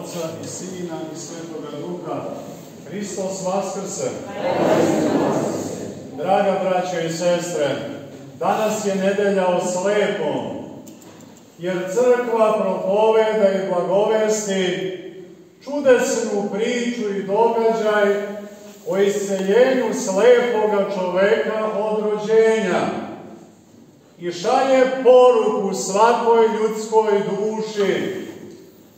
Otca i Sina i Svetoga Duha. Hristos vaskrse! Draga braćo i sestre, danas je nedelja o slepom, jer crkva propoveda i blagovesti čudesnu priču i događaj o isceljenju slepoga čoveka od rođenja i šalje poruku svakoj ljudskoj duši,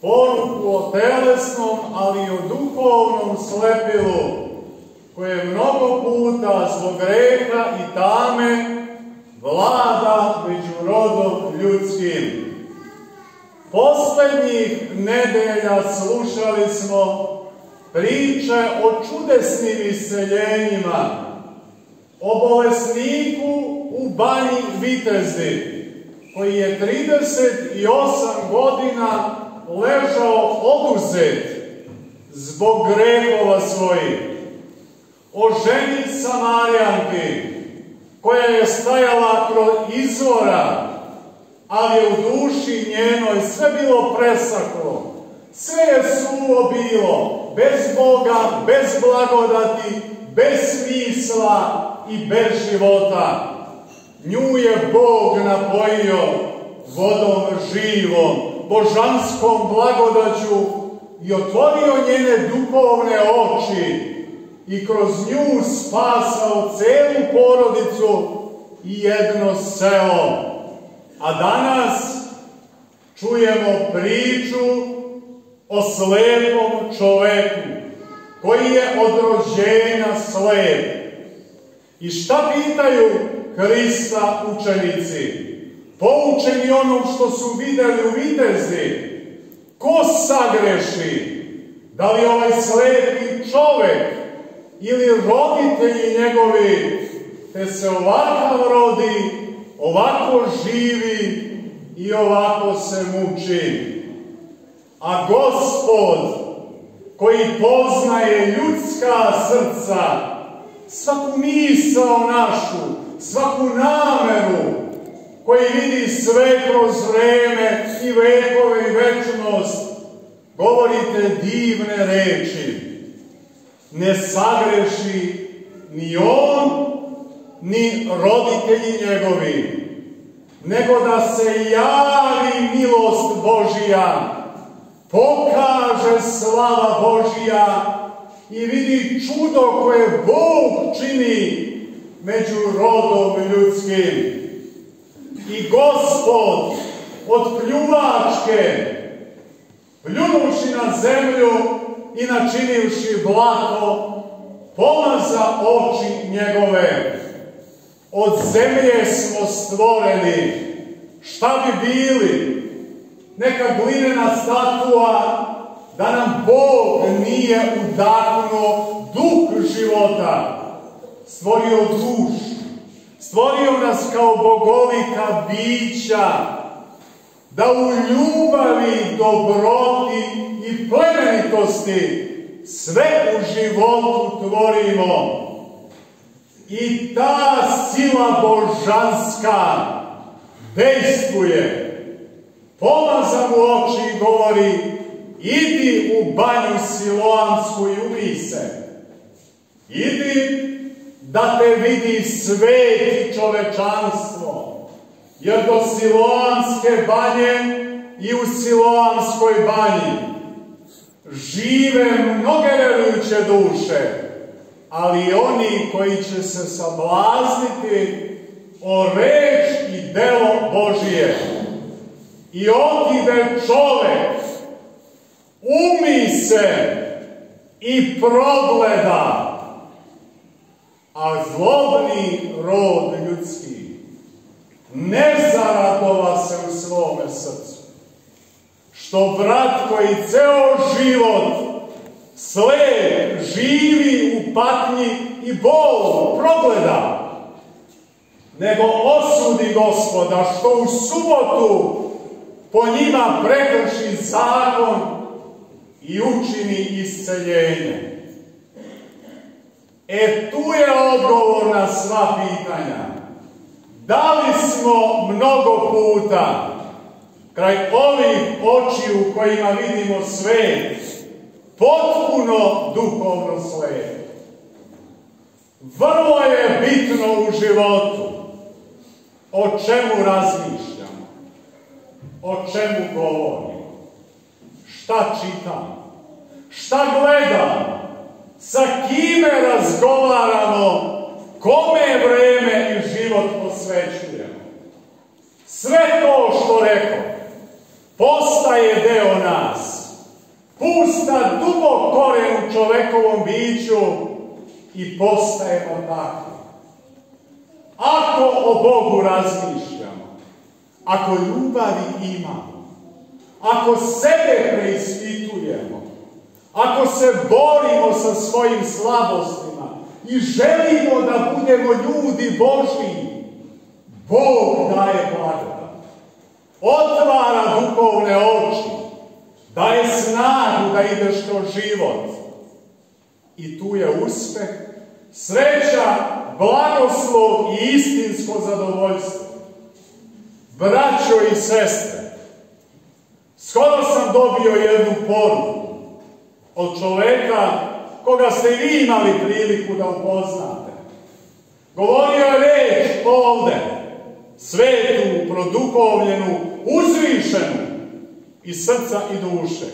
poruku o telesnom, ali i o duhovnom slepilu, koje mnogo puta zbog greha i tame vlada među rodom ljudskim. Poslednjih nedelja slušali smo priče o čudesnim isceljenjima, o bolesniku u Banji Vitezdi, koji je 38 godina ležao oduzet zbog grehova svojih, o ženi Samarijanki, koja je stajala kraj izvora, ali je u duši njenoj sve bilo presaklo, sve je suvo bilo, bez Boga, bez blagodati, bez smisla i bez života. Nju je Bog napojio vodom živom, božanskom blagodaću i otvorio njene duhovne oči i kroz nju spasao celu porodicu i jedno selo. A danas čujemo priču o slepom čoveku koji je od rođenja slep. I šta pitaju Hrista učenici? Poučeni onom što su videli u Vitezdi, ko sagreši? Da li ovaj slepi čovek ili roditelji njegovi, te se ovakav rodi, ovako živi i ovako se muči? A Gospod, koji poznaje ljudska srca, svaku misao našu, svaku nameru, koji vidi sve kroz vreme i vekove i večnost, govorite divne reči. Ne sagreši ni on, ni roditelji njegovi, nego da se javi milost Božija, pokaže slava Božija i vidi čudo koje Bog čini među rodom ljudskim. I Gospod od pljuvačke, pljunuši na zemlju i načinivši blato, pomaza oči njegove. Od zemlje smo stvoreni. Šta bi bili? Neka glinena statua, da nam Bog nije udahnuo duh života. Stvorio dušu. Stvorio nas kao bogovita bića, da u ljubavi, dobroti i plemenitosti sve u životu tvorimo. I ta sila božanska dejstvuje. Pomaza mu oči i govori, idi u banju Siloamsku i umij se. Idi da te vidi svet i čovečanstvo, jer do Siloamske banje i u Siloamskoj banji žive mnoge verujuće duše, ali oni koji će se sablazniti o reč i delo Božije. I otide čovek, umi se i progleda, a zlobni rod ljudski ne zaradova se u svome srcu, što brat koji ceo život slep živi u patnji i bolu progleda, nego osudi Gospoda što u subotu po njima prekrši zakon i učini isceljenje. Tu je odgovor na sva pitanja. Da li smo mnogo puta kraj ovih očiju kojima vidimo svet, potpuno duhovno slep. Vrlo je bitno u životu o čemu razmišljamo, o čemu govorimo, šta čitamo, šta gledamo, sa kime razgovaramo, kome vreme i život posvećujemo. Sve to što rekao postaje deo nas, pusta dubok koren u čovekovom biću i postajemo takvi. Ako o Bogu razmišljamo, ako ljubavi imamo, ako sebe preispitujemo, ako se borimo sa svojim slabostima i želimo da budemo ljudi Božji, Bog daje blagodat, otvara duhovne oči, daje snagu da ideš kroz život. I tu je uspeh, sreća, blagoslov i istinsko zadovoljstvo. Braćo i sestre, skoro sam dobio jednu poruku od čoveka koga ste vi imali priliku da upoznate. Govorio je reč ovde, svetu, produhovljenu, uzvišenu iz srca i duše.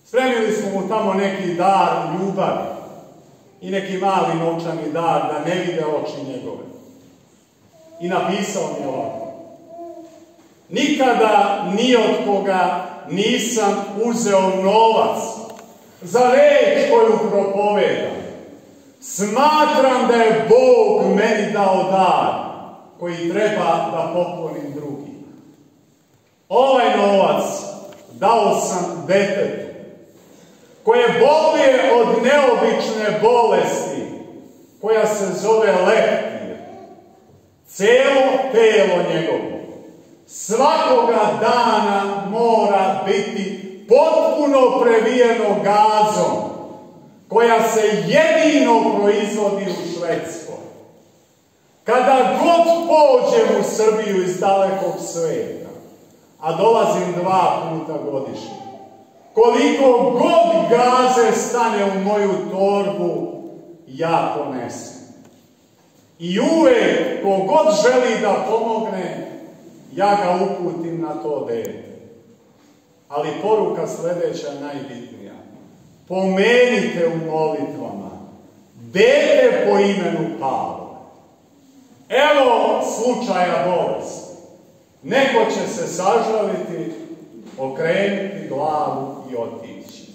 Spremili smo mu tamo neki dar ljubavi i neki mali novčani dar da ne vide oči njegove. I napisao mi ovako: nikada ni od koga nisam uzeo novac za reč koju propovedam. Smatram da je Bog meni dao dar koji treba da poklonim drugim. Ovaj novac dao sam detetu koje boluje od neobične bolesti koja se zove leptir. Celo telo njegovo svakoga dana mora biti potpuno previjeno gazom koja se jedino proizvodi u Švedskoj. Kada god pođem u Srbiju iz dalekog sveta, a dolazim 2 puta godišnje, koliko god gaze stane u moju torbu, ja ponesem. I uvek, kogod želi da pomogne, ja ga uputim na to dete. Ali poruka sljedeća je najbitnija. Pomenite u molitvama dete po imenu Pavle. Evo slučaja bolesti. Neko će se sažaliti, okrenuti glavu i otići.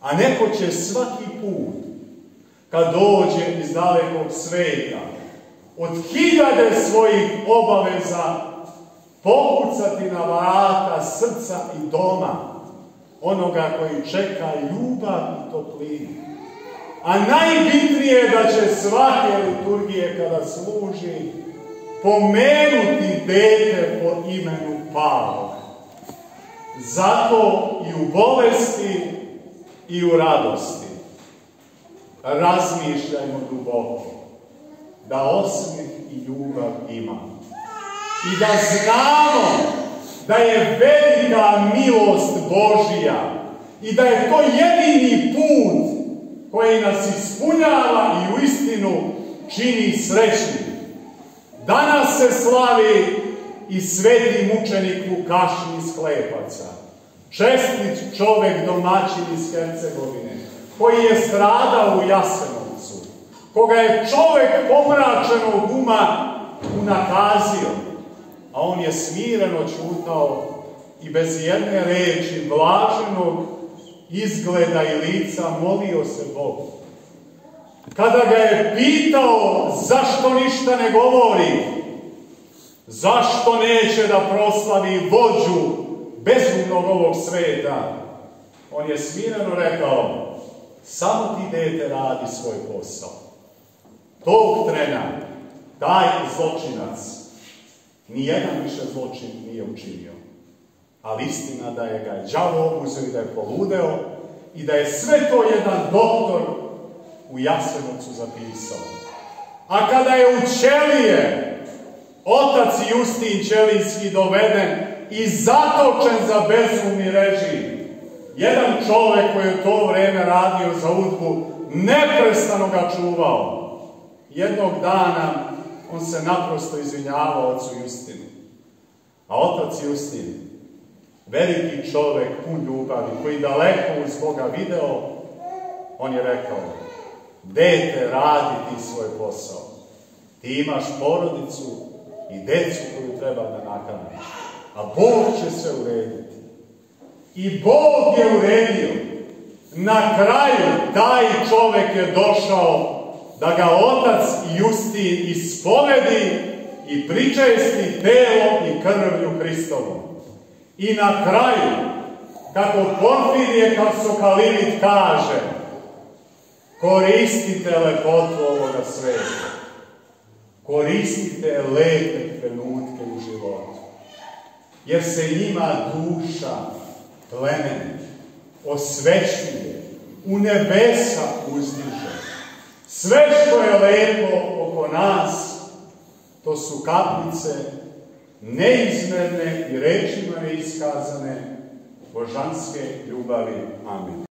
A neko će svaki put, kad dođe iz dalekog sveta, od 1000 svojih obaveza, pokucati na vrata srca i doma onoga koji čeka ljubav i toplinu. A najbitnije je da će svake liturgije kada služi pomenuti dete po imenu Pavle. Zato i u bolesti i u radosti razmišljajmo duboko, da osmeh i ljubav imamo. I da znamo da je velika milost Božija i da je to jedini put koji nas ispunjava i uistinu čini srećnim. Danas se slavi i sveti mučenik Vukašin iz Klepaca, čestit čovek, domaćin iz Hercegovine, koji je stradao u Jasenovcu, koga je čovek pomračenog uma unakazio, a on je smireno ćutao i bez jedne reči blaženog izgleda i lica molio se Bogu. Kada ga je pitao zašto ništa ne govori, zašto neće da proslavi vođu bezumnog ovog sveta, on je smireno rekao: samo ti, dete, radi svoj posao. Tog trena taj zločinac nijedan više zločin nije učinio. Ali istina da je ga đavo uzeo i da je poludeo i da je sve to jedan doktor u Jasenovcu zapisao. A kada je u ćelije otac Justin Ćelijski doveden i zatočen za bezumni režim. Jedan čovjek koji je u to vrijeme radio za UDBU, neprestano ga čuvao. Jednog dana on se naprosto izvinjavao ocu Justinu. A otac Justin, veliki čovjek, pun ljubavi, koji daleko uz Boga video, on je rekao: dete, radi ti svoj posao. Ti imaš porodicu i decu koju treba da nahraniš. A Bog će sve urediti. I Bog je uredio. Na kraju taj čovjek je došao da ga otac Justin ispovedi i pričesti telom i krvlju Hristovom. I na kraju, kako Porfirije Kapsokalimit kaže, koristite lepotu ovoga sveta. Koristite lepe trenutke u životu. Jer se njima duša plemeni, osvećuje, u nebesa uzdiže. Sve što je lepo oko nas, to su kapljice neizmerne i rečima neiskazane božanske ljubavi. Amin.